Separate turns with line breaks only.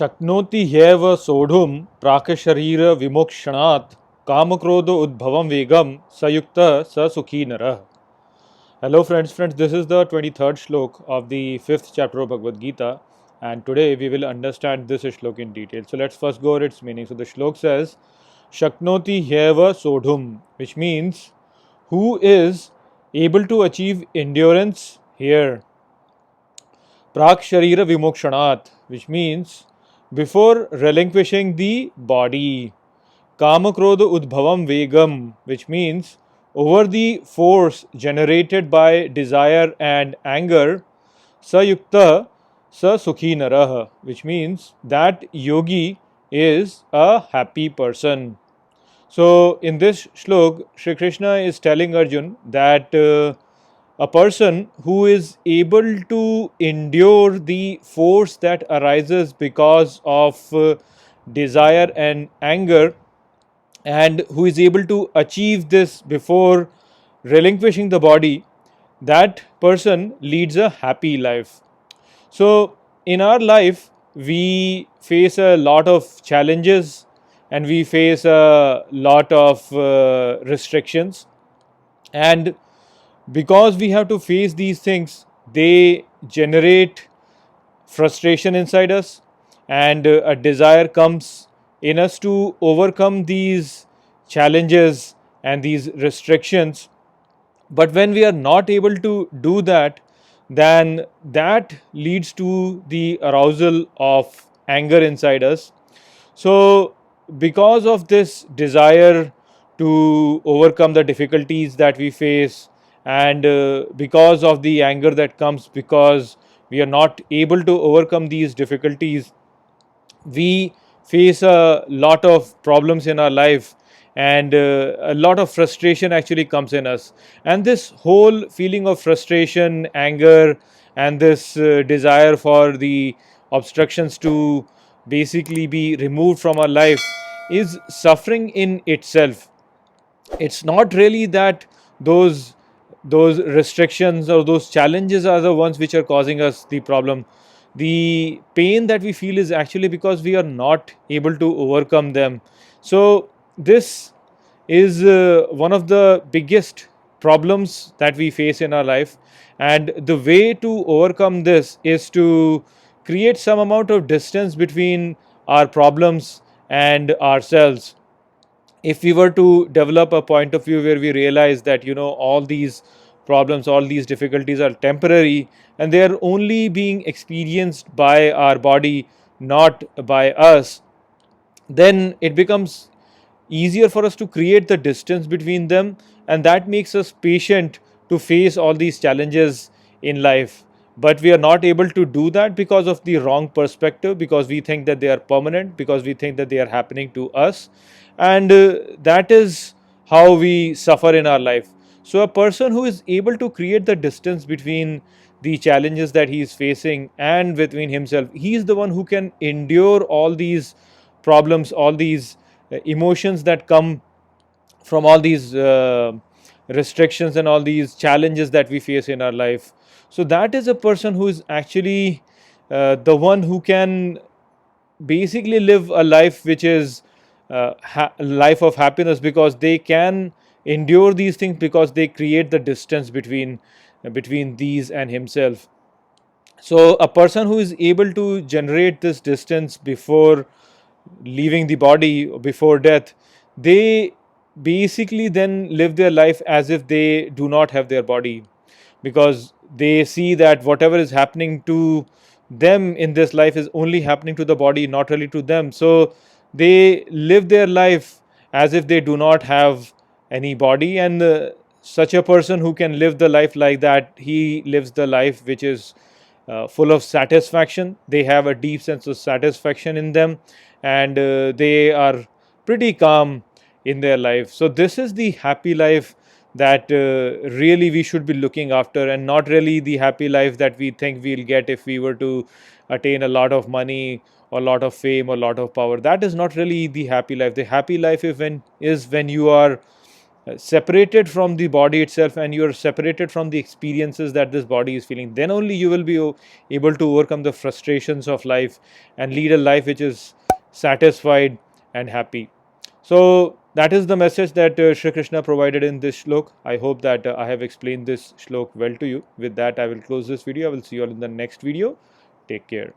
शक्नोति ह्येव सोढुं प्राकशरीर विमोक्षणात् कामक्रोध उद्भवं वेगम सयुक्तः स सुखी नरः. Hello friends, this is the 23rd shlok of the 5th chapter of Bhagavad Gita, and today we will understand this shlok in detail. So let's first go over its meaning. So the shlok says, Shaknoti hyeva sodhum, which means who is able to achieve endurance here. Prak Sharira Vimokshanat, which means before relinquishing the body. Kamakrodha Udbhavam Vegam, which means over the force generated by desire and anger. Sayukta Sa Sukhi Naraha, which means that yogi is a happy person. So, in this shlok, Shri Krishna is telling Arjun that a person who is able to endure the force that arises because of desire and anger, and who is able to achieve this before relinquishing the body, that person leads a happy life. So, in our life, we face a lot of challenges and we face a lot of restrictions, and because we have to face these things, they generate frustration inside us, and a desire comes in us to overcome these challenges and these restrictions. But when we are not able to do that, then that leads to the arousal of anger inside us. So, because of this desire to overcome the difficulties that we face, and because of the anger that comes because we are not able to overcome these difficulties, we face a lot of problems in our life, and a lot of frustration actually comes in us. And this whole feeling of frustration, anger, and this desire for the obstructions to basically be removed from our life is suffering in itself. It's not really that those restrictions or those challenges are the ones which are causing us the problem. The pain that we feel is actually because we are not able to overcome them. So this is one of the biggest problems that we face in our life, and the way to overcome this is to create some amount of distance between our problems and ourselves. If we were to develop a point of view where we realize that all these problems, all these difficulties are temporary, and they are only being experienced by our body, not by us, then it becomes easier for us to create the distance between them, and that makes us patient to face all these challenges in life. But we are not able to do that because of the wrong perspective, because we think that they are permanent, because we think that they are happening to us, and that is how we suffer in our life. So a person who is able to create the distance between the challenges that he is facing and between himself, he is the one who can endure all these problems, all these emotions that come from all these restrictions and all these challenges that we face in our life. So that is a person who is actually the one who can basically live a life which is life of happiness, because they can endure these things, because they create the distance between these and himself. So a person who is able to generate this distance before leaving the body, before death, they basically then live their life as if they do not have their body, because they see that whatever is happening to them in this life is only happening to the body, not really to them. So they live their life as if they do not have any body, and such a person who can live the life like that, he lives the life which is full of satisfaction. They have a deep sense of satisfaction in them, and they are pretty calm in their life. So this is the happy life that really we should be looking after, and not really the happy life that we think we'll get if we were to attain a lot of money or a lot of fame or a lot of power. That is not really the happy life. The happy life is when you are separated from the body itself, and you are separated from the experiences that this body is feeling, then only you will be able to overcome the frustrations of life and lead a life which is satisfied and happy. So that is the message that Shri Krishna provided in this shlok. I hope that I have explained this shlok well to you. With that, I will close this video. I will see you all in the next video. Take care.